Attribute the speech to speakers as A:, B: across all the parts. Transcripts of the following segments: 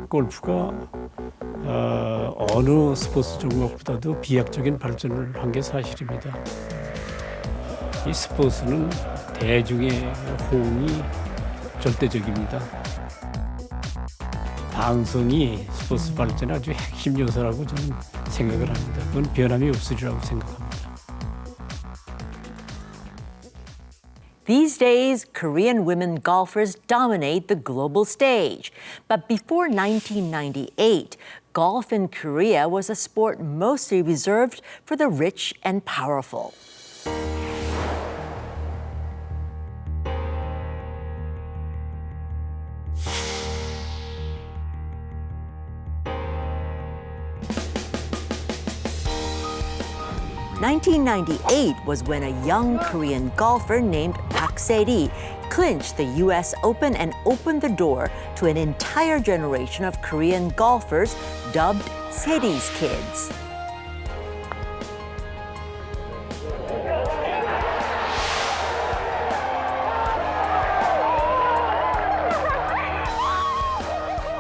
A: 골프가 어느 스포츠 종목보다도 비약적인 발전을 한 게 사실입니다. 이 스포츠는 대중의 호응이 절대적입니다. 방송이 스포츠 발전의 아주 핵심 요소라고 저는 생각을 합니다. 그건 변함이 없으리라고 생각합니다.
B: These days, Korean women golfers dominate the global stage. But before 1998, golf in Korea was a sport mostly reserved for the rich and powerful. (1998) was when a young Korean golfer named Park Se-ri clinched the U.S. Open and opened the door to an entire generation of Korean golfers dubbed Se-ri's kids.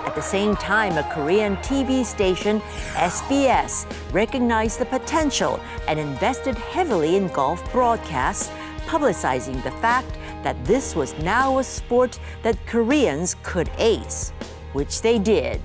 B: At the same time, a Korean TV station, SBS, recognized the potential and invested heavily in golf broadcasts, publicizing the fact that this was now a sport that Koreans could ace, which they did.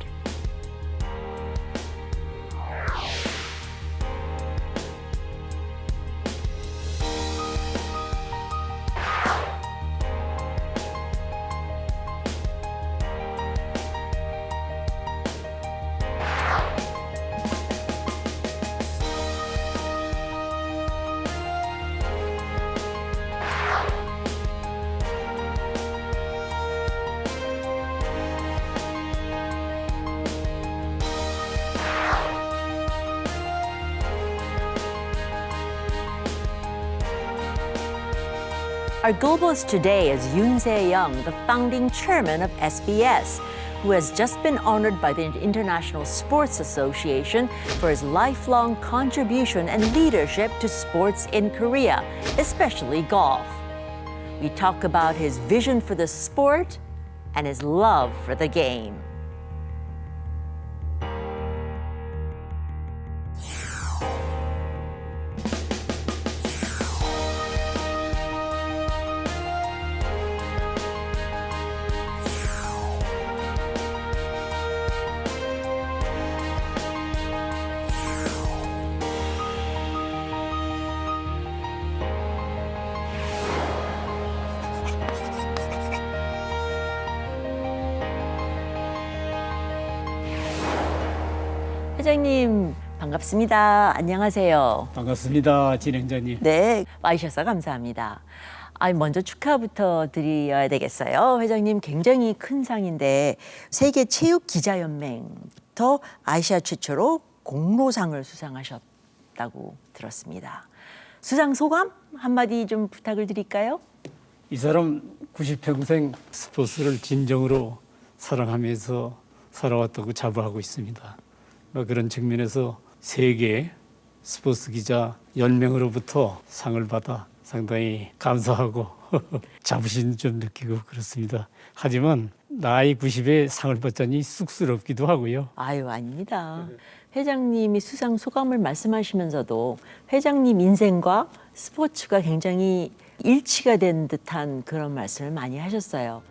B: Our globalist today is Yoon Se-young, the founding chairman of SBS, who has just been honored by the International Sports Association for his lifelong contribution and leadership to sports in Korea, especially golf. We talk about his vision for the sport and his love for the game. 회장님 반갑습니다. 안녕하세요.
A: 반갑습니다, 진행자님.
B: 네, 와주셔서 감사합니다. 먼저 축하부터 드려야 되겠어요. 회장님 굉장히 큰 상인데 세계 체육 기자연맹부터 아시아 최초로 공로상을 수상하셨다고 들었습니다. 수상 소감 한마디 좀 부탁을 드릴까요?
A: 이 사람 90평생 스포츠를 진정으로 사랑하면서 살아왔다고 자부하고 있습니다. 그런 측면에서 세계 스포츠 기자 연맹으로부터 상을 받아 상당히 감사하고 자부심 좀 느끼고 그렇습니다. 하지만 나이 90에 상을 받자니 쑥스럽기도 하고요.
B: 아닙니다. 회장님이 수상 소감을 말씀하시면서도 회장님 인생과 스포츠가 굉장히 일치가 된 듯한 그런 말씀을 많이 하셨어요.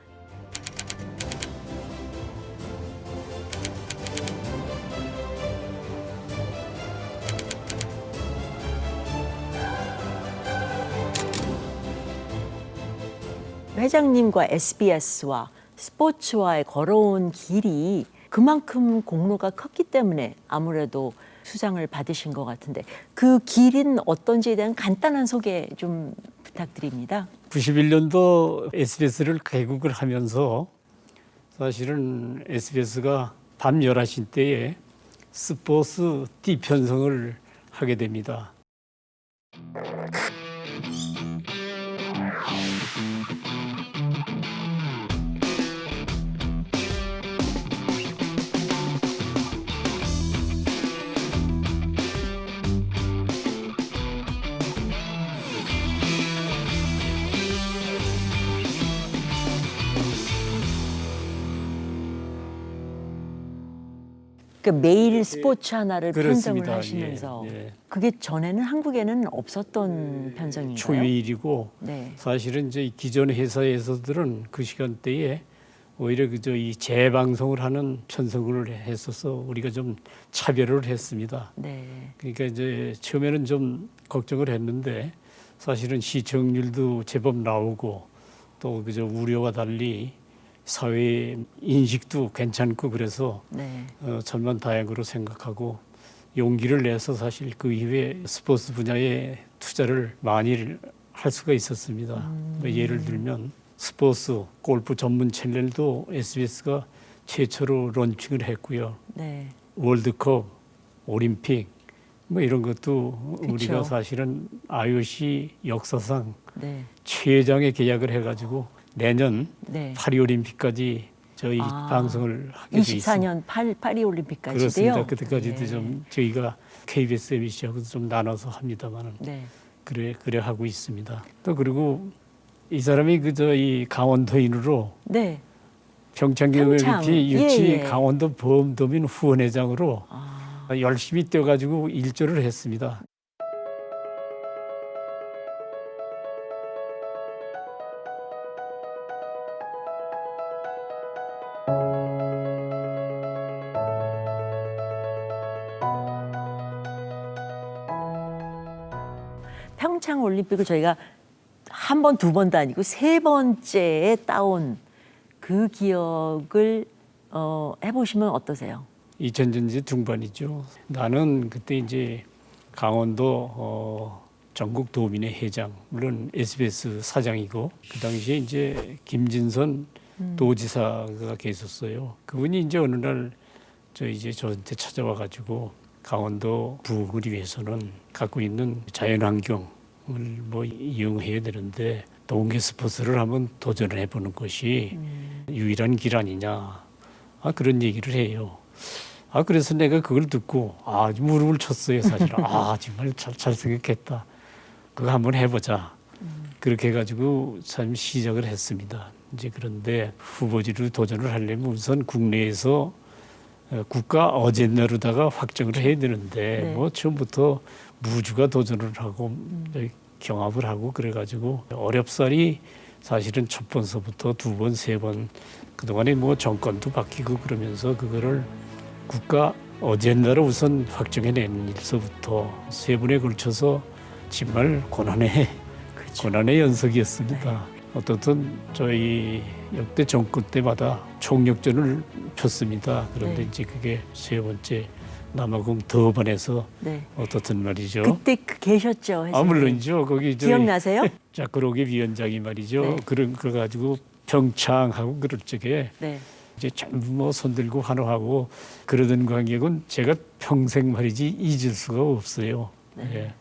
B: 회장님과 SBS와 스포츠와의 걸어온 길이 그만큼 공로가 컸기 때문에 아무래도 수상을 받으신 것 같은데 그 길은 어떤지에 대한 간단한 소개 좀 부탁드립니다.
A: 91년도 SBS를 개국을 하면서 사실은 SBS가 밤 11시 때에 스포츠 D 편성을 하게 됩니다.
B: 그러니까 매일 스포츠 하나를
A: 그렇습니다.
B: 편성을 하시면서
A: 예, 예.
B: 그게 전에는 한국에는 없었던 편성인가요?
A: 초유일이고
B: 네.
A: 사실은 이제 기존 회사에서들은 그 시간대에 오히려 그저 이 재방송을 하는 편성을 했어서 우리가 좀 차별을 했습니다.
B: 네.
A: 그러니까 이제 처음에는 좀 걱정을 했는데 사실은 시청률도 제법 나오고 또 그저 우려와 달리 사회 인식도 괜찮고 그래서
B: 네.
A: 천만다행으로 생각하고 용기를 내서 사실 그 이후에 스포츠 분야에 투자를 많이 할 수가 있었습니다. 뭐 예를 들면 스포츠 골프 전문 채널도 SBS가 최초로 론칭을 했고요.
B: 네.
A: 월드컵, 올림픽 뭐 이런 것도
B: 그쵸.
A: 우리가 사실은 IOC 역사상
B: 네.
A: 최장의 계약을 해가지고 내년
B: 네.
A: 파리올림픽까지 저희 방송을 하게 돼 있습니다.
B: 24년 파리 올림픽까지도요.
A: 그렇습니다. 그때까지도
B: 네.
A: 좀 저희가 KBS, MBC하고도 좀 나눠서 합니다만은
B: 네.
A: 그래 하고 있습니다. 또 그리고 이 사람이 그저 이 강원도인으로
B: 네.
A: 평창경기
B: 평창.
A: 유치
B: 예, 예.
A: 강원도 범도민 후원회장으로 열심히 뛰어가지고 일조를 했습니다.
B: 평창 올림픽을 저희가 한 번, 두 번도 아니고 세 번째에 따온 그 기억을 해보시면 어떠세요?
A: 2000년대 중반이죠. 나는 그때 이제 강원도 전국 도민회 회장, 물론 SBS 사장이고 그 당시에 이제 김진선 도지사가 계셨어요. 그분이 이제 어느 날 저한테 찾아와 가지고 강원도 부흥을 위해서는 갖고 있는 자연환경을 뭐 이용해야 되는데 동계 스포츠를 한번 도전을 해보는 것이 유일한 길 아니냐. 그런 얘기를 해요. 그래서 내가 그걸 듣고 무릎을 쳤어요, 사실. 정말 잘 생각했다. 그거 한번 해보자. 그렇게 해가지고 참 시작을 했습니다. 이제 그런데 후보지로 도전을 하려면 우선 국내에서 국가 어젠다로다가 확정을 해야 되는데
B: 네.
A: 뭐 처음부터 무주가 도전을 하고 경합을 하고 그래가지고 어렵사리 사실은 첫 번서부터 두 번, 세 번 그동안에 뭐 정권도 바뀌고 그러면서 그거를 국가 어젠다로 우선 확정해낸 일서부터 세 번에 걸쳐서 정말 고난의 연속이었습니다. 어떻든 저희 역대 정권 때마다 총력전을 폈습니다. 그런데
B: 네.
A: 이제 그게 세 번째 남아공 더반에서
B: 네.
A: 어떻든 말이죠.
B: 그때 계셨죠? 회장님?
A: 물론이죠. 거기
B: 기억나세요?
A: 자크로게 위원장이 말이죠.
B: 네.
A: 그래가지고 평창하고 그럴 적에
B: 네.
A: 이제 전부 뭐 손들고 환호하고 그러던 광경은 제가 평생 말이지 잊을 수가 없어요. 예.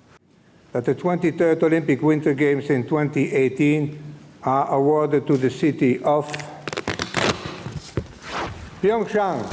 C: That the 23rd Olympic Winter Games in 2018 are awarded to the city of Pyeongchang.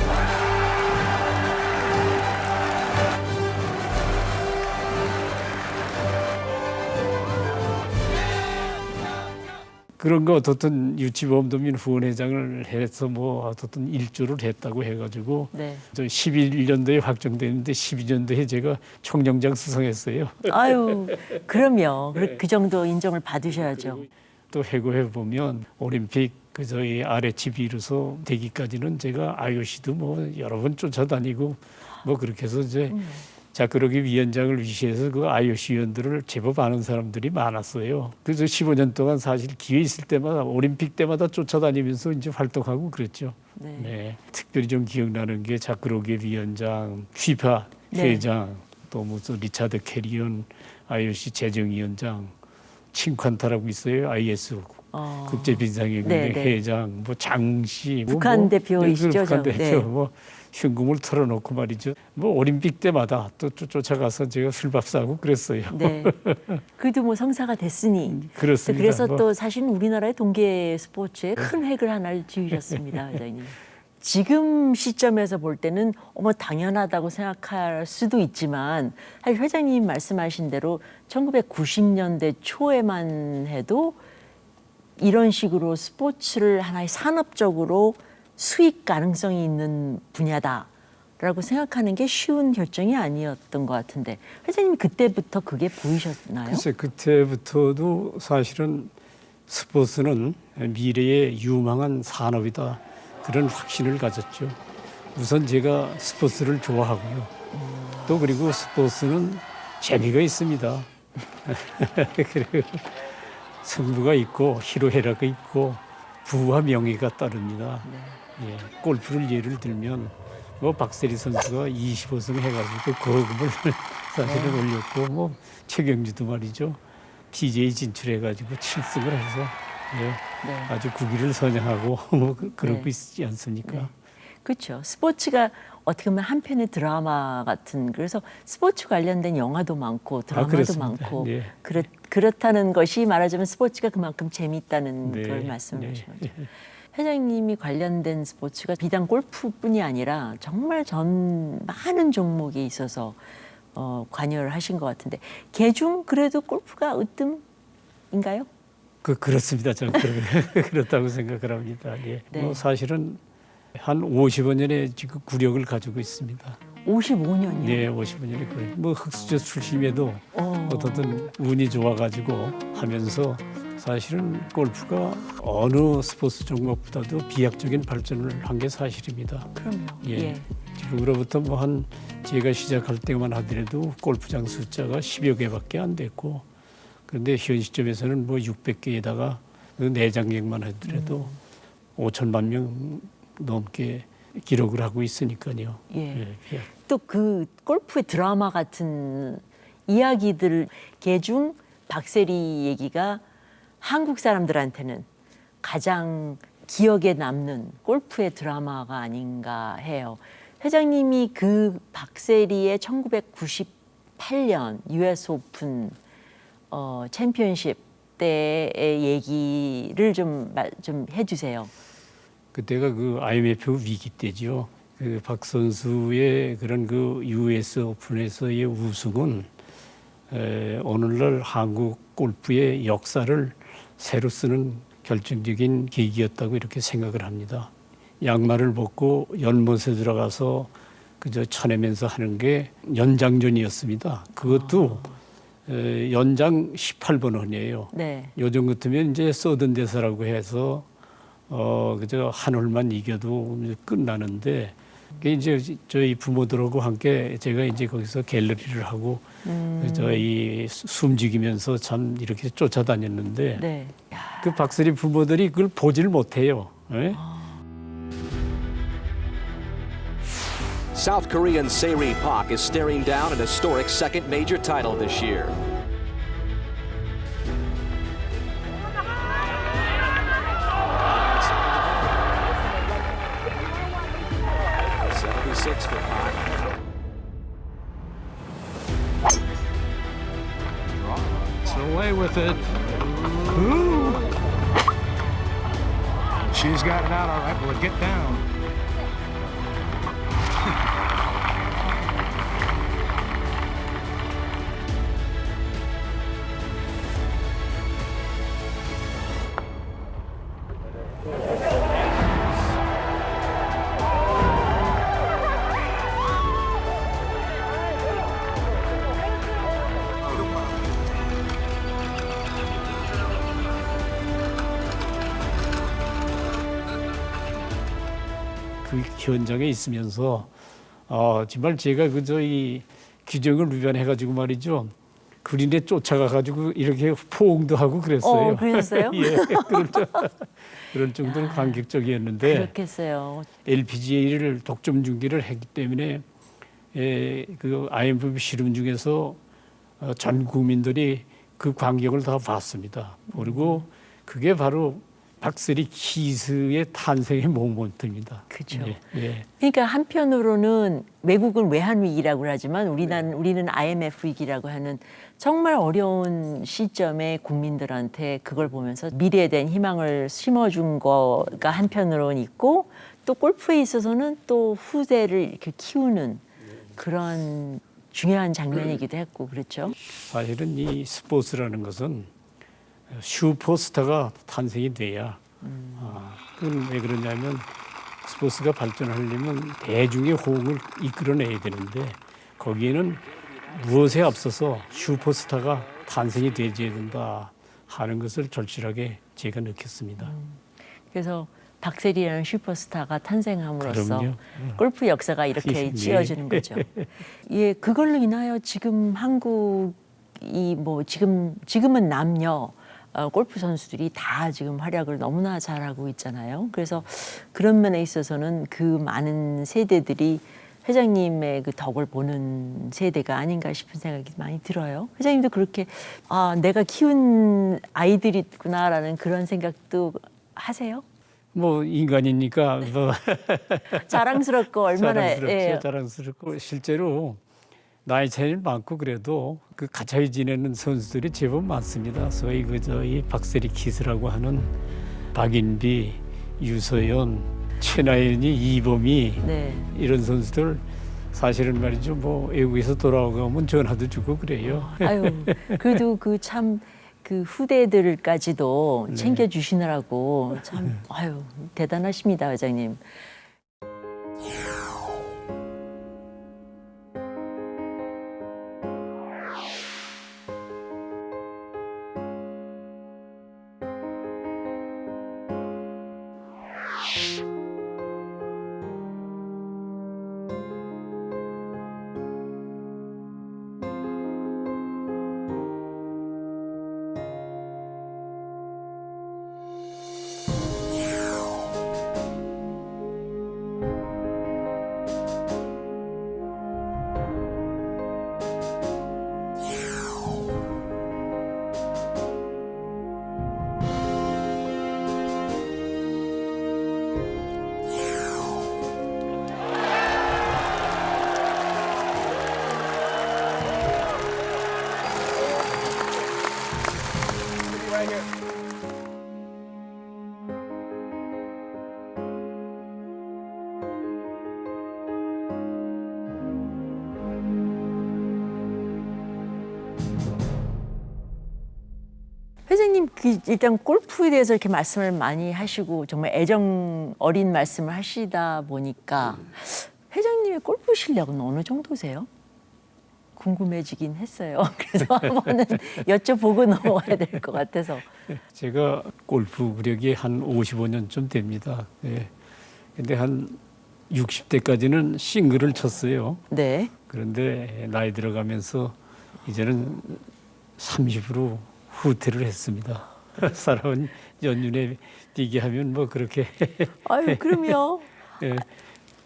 A: 그런 거 어떻든 유치범도민 후원회장을 해서 뭐 어떻든 일조를 했다고 해가지고
B: 네.
A: 저 11년도에 확정됐는데 12년도에 제가 총영장 수상했어요.
B: 아유, 그럼요. 그 정도 인정을 받으셔야죠.
A: 또 해고해 보면 올림픽 그 저희 아래칩 이루서 되기까지는 제가 IOC도 뭐 여러 번 쫓아다니고 뭐 그렇게 해서 이제 자크로기 위원장을 위시해서 그 IOC 위원들을 제법 아는 사람들이 많았어요. 그래서 15년 동안 사실 기회 있을 때마다 올림픽 때마다 쫓아다니면서 이제 활동하고 그랬죠.
B: 네.
A: 네. 특별히 좀 기억나는 게 자크로기 위원장, 휘파
B: 네.
A: 회장, 또 무슨 리차드 캐리언 IOC 재정위원장, 칭칸타라고 있어요. IS 국제비상연맹
B: 네, 네.
A: 회장, 뭐 장씨,
B: 북한 대표이시죠,
A: 북한
B: 저?
A: 대표,
B: 네.
A: 뭐 흉금을 털어놓고 말이죠. 뭐 올림픽 때마다 또 쫓아가서 제가 술밥 사고 그랬어요.
B: 네. 그래도 뭐 성사가 됐으니.
A: 그렇습니다.
B: 그래서
A: 뭐.
B: 또 사실 우리나라의 동계 스포츠에 큰 획을 하나를 지으셨습니다, 회장님. 지금 시점에서 볼 때는 당연하다고 생각할 수도 있지만 사실 회장님 말씀하신 대로 1990년대 초에만 해도 이런 식으로 스포츠를 하나의 산업적으로 수익 가능성이 있는 분야다. 라고 생각하는 게 쉬운 결정이 아니었던 것 같은데 회장님 그때부터 그게 보이셨나요?
A: 글쎄 그때부터도 사실은 스포츠는 미래의 유망한 산업이다 그런 확신을 가졌죠. 우선 제가 스포츠를 좋아하고요. 또 그리고 스포츠는 재미가 있습니다. 그리고 승부가 있고 희로애락이 있고 부와 명예가 따릅니다. 예, 골프를 예를 들면 뭐 박세리 선수가 25승 해가지고 거금을 사실은 올렸고 뭐 최경주도 말이죠. PGA 진출해가지고 7승을 해서 예, 아주 국위를 선양하고 뭐 그러고 있지 않습니까?
B: 그렇죠. 스포츠가 어떻게 보면 한편의 드라마 같은 그래서 스포츠 관련된 영화도 많고 드라마도
A: 그렇습니다.
B: 많고
A: 네.
B: 그렇다는 것이 말하자면 스포츠가 그만큼 재미있다는
A: 네.
B: 걸 말씀하신
A: 네.
B: 거죠. 회장님이 관련된 스포츠가 비단 골프뿐이 아니라 정말 전 많은 종목에 있어서 관여를 하신 것 같은데 개중 그래도 골프가 으뜸인가요?
A: 그렇습니다. 저는 그렇다고 생각을 합니다. 예.
B: 네.
A: 뭐 사실은 한 55년의 지금 구력을 가지고 있습니다.
B: 55년이요.
A: 네, 55년의 구력. 뭐 흑수저 출신에도 어떻든 운이 좋아가지고 하면서 사실은 골프가 어느 스포츠 종목보다도 비약적인 발전을 한 게 사실입니다.
B: 그럼요.
A: 예.
B: 예.
A: 지금으로부터 뭐 한 제가 시작할 때만 하더라도 골프장 숫자가 10여 개밖에 안 됐고 그런데 현 시점에서는 뭐 600개에다가 내장객만 하더라도 5천만 명 넘게 기록을 하고 있으니까요.
B: 예.
A: 예.
B: 또 그 골프의 드라마 같은 이야기들 개중 박세리 얘기가 한국 사람들한테는 가장 기억에 남는 골프의 드라마가 아닌가 해요. 회장님이 그 박세리의 1998년 US 오픈 챔피언십 때의 얘기를 좀 해주세요.
A: 그때가 그 IMF 위기 때죠. 그 박 선수의 그런 그 US 오픈에서의 우승은 오늘날 한국 골프의 역사를 새로 쓰는 결정적인 계기였다고 이렇게 생각을 합니다. 양말을 벗고 연못에 들어가서 그저 쳐내면서 하는 게 연장전이었습니다. 그것도 연장 18번 홀이에요.
B: 네.
A: 요즘 같으면 이제 서든 데스라고 해서 그저 한 홀만 이겨도 끝나는데 그게 이제 저희 부모들하고 함께 제가 이제 거기서 갤러리를 하고 저희 숨죽이면서 참 이렇게 쫓아다녔는데
B: 네.
A: 그 박세리 부모들이 그걸 보질 못해요. 예?
D: South Korean Se-ri Park is staring down an historic second major title this year. .76 for Park.
E: It's away with it. Ooh. She's got it out all right. Will it get down?
A: 그 현장에 있으면서 정말 제가 그저 이 규정을 위반해가지고 말이죠. 그린에 쫓아가가지고 이렇게 포옹도 하고 그랬어요.
B: 그러셨어요?
A: 예, 그럴 정도로 감격적이었는데
B: 그렇겠어요.
A: LPGA를 독점 중계를 했기 때문에 그 IMF 시름 중에서 전 국민들이 그 광경을 다 봤습니다. 그리고 그게 바로 박세리 키스의 탄생의 모먼트입니다.
B: 그죠.
A: 예.
B: 그러니까 한편으로는 외국은 외환 위기라고 하지만 우리는 IMF 위기라고 하는 정말 어려운 시점에 국민들한테 그걸 보면서 미래에 대한 희망을 심어준 거가 한편으로는 있고 또 골프에 있어서는 또 후대를 이렇게 키우는 그런 중요한 장면이기도 했고 그렇죠.
A: 사실은 이 스포츠라는 것은 슈퍼스타가 탄생이 돼야 그건 왜 그러냐면 스포츠가 발전하려면 대중의 호응을 이끌어내야 되는데 거기에는 무엇에 앞서서 슈퍼스타가 탄생이 되어야 된다 하는 것을 절실하게 제가 느꼈습니다.
B: 그래서 박세리라는 슈퍼스타가 탄생함으로써
A: 그럼요.
B: 골프 역사가 이렇게
A: 네.
B: 찌어지는 거죠. 예, 그걸로 인하여 지금 한국이 뭐 지금은 남녀 골프 선수들이 다 지금 활약을 너무나 잘하고 있잖아요. 그래서 그런 면에 있어서는 그 많은 세대들이 회장님의 그 덕을 보는 세대가 아닌가 싶은 생각이 많이 들어요. 회장님도 그렇게 내가 키운 아이들이 있구나라는 그런 생각도 하세요?
A: 뭐 인간이니까 뭐
B: 자랑스럽고 얼마나
A: 자랑스럽죠. 자랑스럽고 실제로 나이 차이는 많고 그래도 그 가까이 지내는 선수들이 제법 많습니다. 소위 저희 박세리 키스라고 하는 박인비, 유서연, 최나연이, 이범희
B: 네.
A: 이런 선수들 사실은 말이죠. 뭐 외국에서 돌아오면 전화도 주고 그래요.
B: 아유, 그래도 그 후대들까지도
A: 네.
B: 챙겨주시느라고 참 대단하십니다, 회장님. 회장님 일단 골프에 대해서 이렇게 말씀을 많이 하시고 정말 애정 어린 말씀을 하시다 보니까 회장님의 골프 실력은 어느 정도세요? 궁금해지긴 했어요. 그래서 한번은 여쭤보고 넘어가야 될 것 같아서.
A: 제가 골프 구력이 한 55년쯤 됩니다. 예. 근데 한 60대까지는 싱글을 쳤어요.
B: 네.
A: 그런데 나이 들어가면서 이제는 30으로 후퇴를 했습니다. 사람은 연륜에 뛰게 하면 뭐 그렇게
B: 아유, 그럼요.
A: 예,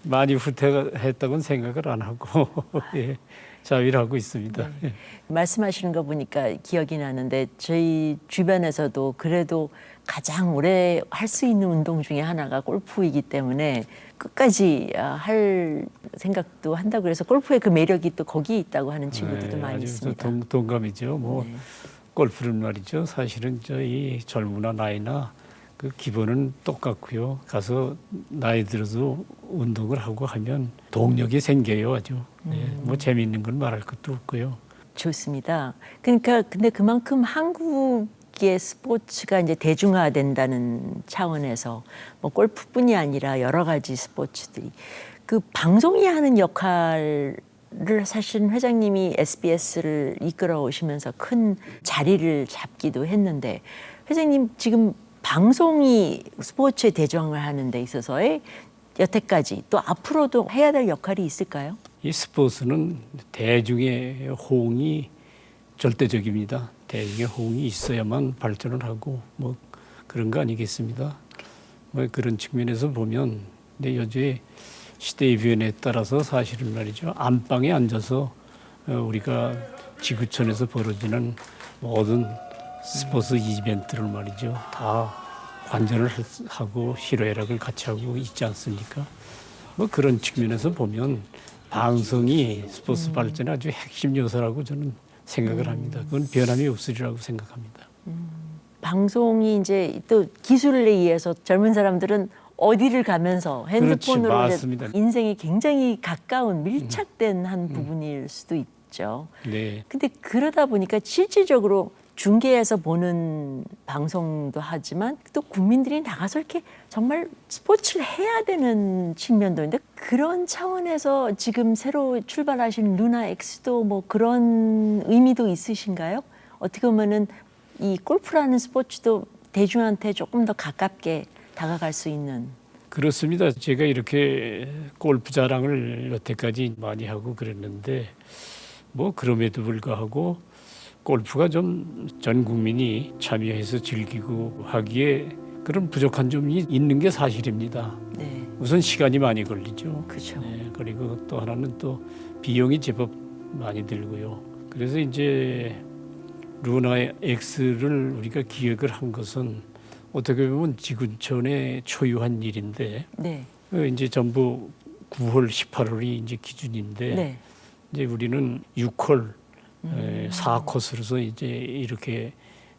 A: 많이 후퇴했다고는 생각을 안 하고 예, 자위를 있습니다. 예.
B: 말씀하시는 거 보니까 기억이 나는데 저희 주변에서도 그래도 가장 오래 할 수 있는 운동 중에 하나가 골프이기 때문에 끝까지 할 생각도 한다고 그래서 골프의 그 매력이 또 거기에 있다고 하는 친구들도 많이
A: 아주
B: 있습니다.
A: 동감이죠. 뭐
B: 네.
A: 골프는 말이죠. 사실은 저희 젊으나 나이나 그 기본은 똑같고요. 가서 나이 들어서 운동을 하고 하면 동력이 생겨요, 아주. 네, 뭐 재미있는 건 말할 것도 없고요.
B: 좋습니다. 그러니까 근데 그만큼 한국의 스포츠가 이제 대중화된다는 차원에서 뭐 골프뿐이 아니라 여러 가지 스포츠들이 그 방송이 하는 역할을 사실은 회장님이 SBS를 이끌어 오시면서 큰 자리를 잡기도 했는데 회장님 지금 방송이 스포츠의 대중을 하는 데 있어서의 여태까지 또 앞으로도 해야 될 역할이 있을까요?
A: 이 스포츠는 대중의 호응이 절대적입니다. 대중의 호응이 있어야만 발전을 하고 뭐 그런 거 아니겠습니다. 뭐 그런 측면에서 보면 근데 요즘 시대의 변화에 따라서 사실은 말이죠. 안방에 앉아서 우리가 지구촌에서 벌어지는 모든 스포츠 이벤트를 말이죠. 다 관전을 하고 희로애락을 같이 하고 있지 않습니까? 뭐 그런 측면에서 보면 방송이 스포츠 발전의 아주 핵심 요소라고 저는 생각을 합니다. 그건 변함이 없으리라고 생각합니다.
B: 방송이 이제 또 기술에 의해서 젊은 사람들은 어디를 가면서 핸드폰으로
A: 그렇지,
B: 이제
A: 맞습니다.
B: 인생이 굉장히 가까운 밀착된 한 부분일 수도 있죠.
A: 네.
B: 근데 그러다 보니까 실질적으로 중계에서 보는 방송도 하지만 또 국민들이 나가서 이렇게 정말 스포츠를 해야 되는 측면도 있는데 그런 차원에서 지금 새로 출발하신 루나 X도 뭐 그런 의미도 있으신가요? 어떻게 보면은 이 골프라는 스포츠도 대중한테 조금 더 가깝게 다가갈 수 있는.
A: 그렇습니다. 제가 이렇게 골프 자랑을 여태까지 많이 하고 그랬는데 뭐 그럼에도 불구하고 골프가 좀 전 국민이 참여해서 즐기고 하기에 그런 부족한 점이 있는 게 사실입니다.
B: 네,
A: 우선 시간이 많이 걸리죠.
B: 그렇죠.
A: 네, 그리고 또 하나는 또 비용이 제법 많이 들고요. 그래서 이제 루나 X를 우리가 기획을 한 것은 어떻게 보면 지구촌의 초유한 일인데
B: 네,
A: 이제 전부 9월, 18월이 이제 기준인데
B: 네,
A: 이제 우리는 6월 4코스로서 이제 이렇게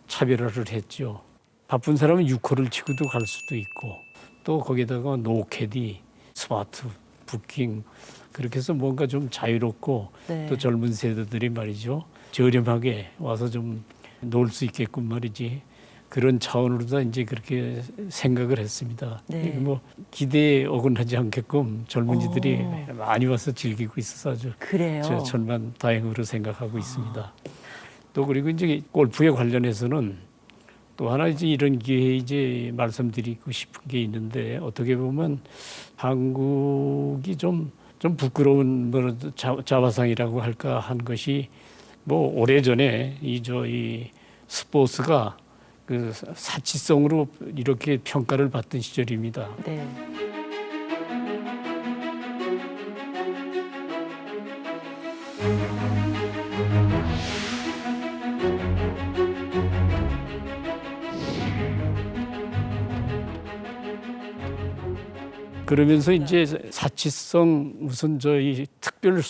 A: 차별화를 했죠. 바쁜 사람은 6홀을 치고도 갈 수도 있고 또 거기다가 노캐디, 스마트, 부킹 그렇게 해서 뭔가 좀 자유롭고
B: 네.
A: 또 젊은 세대들이 말이죠. 저렴하게 와서 좀 놀 수 있게끔 말이지. 그런 차원으로도 이제 그렇게 생각을 했습니다.
B: 네.
A: 뭐 기대에 어긋나지 않게끔 젊은이들이 많이 와서 즐기고 있어서 아주
B: 그래요.
A: 저 천만 다행으로 생각하고 있습니다. 또 그리고 이제 골프에 관련해서는 또 하나 이제 이런 기회에 이제 말씀드리고 싶은 게 있는데 어떻게 보면 한국이 좀 부끄러운 뭐 자화상이라고 할까 한 것이 뭐 오래전에 이 스포츠가 그 사치성으로 이렇게 평가를 받던 시절입니다.
B: 네.
A: 그러면서 이제 사치성 무슨 저희 특별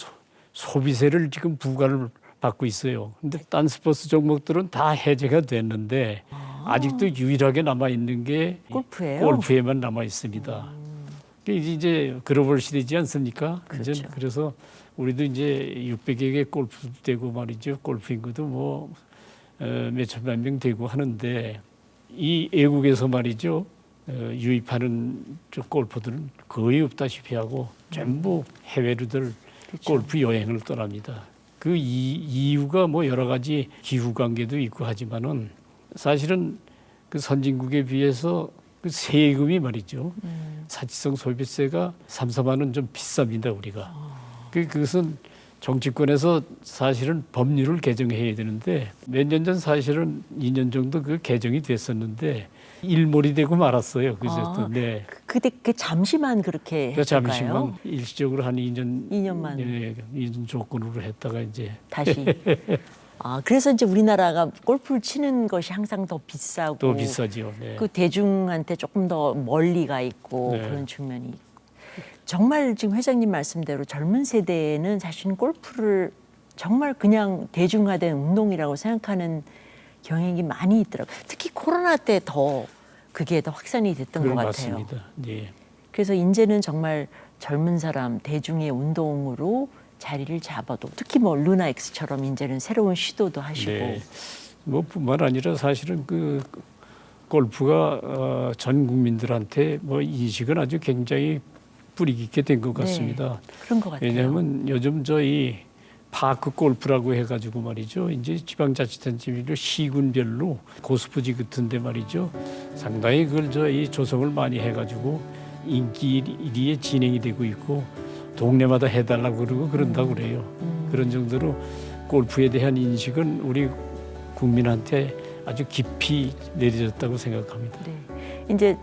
A: 소비세를 지금 부과를 받고 있어요. 근데 딴 스포츠 종목들은 다 해제가 됐는데 아직도 유일하게 남아 있는 게
B: 골프예요?
A: 골프에만 남아 있습니다. 이제 글로벌 시대지 않습니까?
B: 그렇죠.
A: 이제 그래서 우리도 이제 600여 개 골프 되고 말이죠. 골프 인구도 뭐 몇천만 명 되고 하는데 이 외국에서 말이죠. 유입하는 골퍼들은 거의 없다시피 하고 전부 해외로들 골프 여행을 떠납니다. 그 이유가 뭐 여러 가지 기후 관계도 있고 하지만은 사실은 그 선진국에 비해서 그 세금이 말이죠. 사치성 소비세가 3, 4만 원 좀 비쌉니다, 우리가. 그것은 정치권에서 사실은 법률을 개정해야 되는데 몇 년 전 사실은 2년 정도 그 개정이 됐었는데 일몰이 되고 말았어요. 그래서 네.
B: 그때 그 잠시만 그렇게
A: 그
B: 했을까요?
A: 잠시만 일시적으로 한
B: 2년만.
A: 예, 2년 조건으로 했다가 이제
B: 다시. 그래서 이제 우리나라가 골프를 치는 것이 항상 더 비싸고
A: 또 비싸지요. 네.
B: 그 대중한테 조금 더 멀리 가 있고
A: 네.
B: 그런 측면이 있고. 정말 지금 회장님 말씀대로 젊은 세대는 사실은 골프를 정말 그냥 대중화된 운동이라고 생각하는 경향이 많이 있더라고요. 특히 코로나 때 더 그게 더 확산이 됐던 것
A: 그런 것
B: 같아요.
A: 같습니다. 네.
B: 그래서 이제는 정말 젊은 사람 대중의 운동으로 자리를 잡아도 특히 뭐 루나 X처럼 이제는 새로운 시도도 하시고
A: 네. 뭐 뿐만 아니라 사실은 그 골프가 전 국민들한테 뭐 인식은 아주 굉장히 뿌리 깊게 된 것 같습니다.
B: 네, 그런 것 같아요.
A: 왜냐하면 요즘 저희 파크 골프라고 해가지고 말이죠. 이제 지방자치단체별로 시군별로 고스포지 같은데 말이죠. 상당히 그걸 저희 조성을 많이 해가지고 인기리에 진행이 되고 있고 동네마다 해달라고 그러고 그런다고 그래요. 그런 정도로 골프에 대한 인식은 우리 국민한테 아주 깊이 내려졌다고 생각합니다.
B: 네. 이제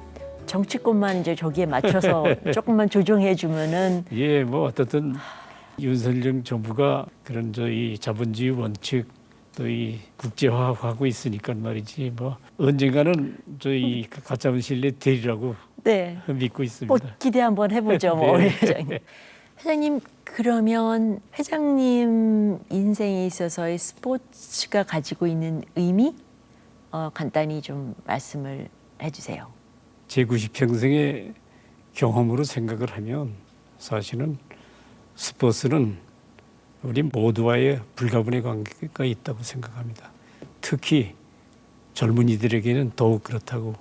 B: 정치권만 이제 저기에 맞춰서 조금만 조정해 주면은
A: 예, 뭐 어떻든 윤석열 정부가 그런 저희 자본주의 원칙 또 이 국제화하고 있으니까 말이지 뭐 언젠가는 저희 가짜문 신뢰 되리라고
B: 네.
A: 믿고 있습니다.
B: 뭐 기대 한번 해보죠, 뭐
A: 네.
B: 우리 회장님. 회장님 그러면 회장님 인생에 있어서의 스포츠가 가지고 있는 의미 간단히 좀 말씀을 해주세요.
A: 제 90평생의 경험으로 생각을 하면 사실은 스포츠는 우리 모두와의 불가분의 관계가 있다고 생각합니다. 특히 젊은이들에게는 더욱 그렇다고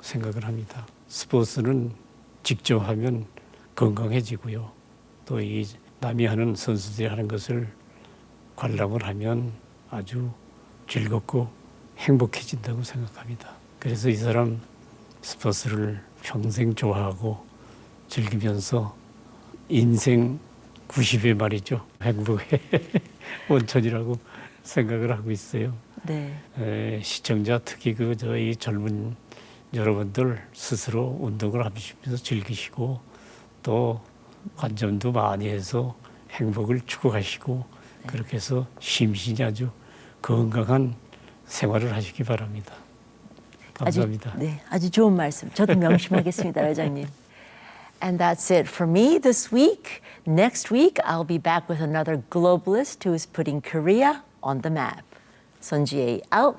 A: 생각을 합니다. 스포츠는 직접 하면 건강해지고요. 또 이 남이 하는 선수들이 하는 것을 관람을 하면 아주 즐겁고 행복해진다고 생각합니다. 그래서 이 사람 스포츠를 평생 좋아하고 즐기면서 인생 90회 말이죠. 행복의 원천이라고 생각을 하고 있어요.
B: 네.
A: 시청자 특히 그 저희 젊은 여러분들 스스로 운동을 하시면서 즐기시고 또 관점도 많이 해서 행복을 추구하시고 그렇게 해서 심신이 아주 건강한 생활을 하시기 바랍니다. 감사합니다.
B: 아주 좋은 말씀. 저도 명심하겠습니다, 회장님. And that's it for me this week. Next week, I'll be back with another globalist who is putting Korea on the map. Sun Ji-ae out.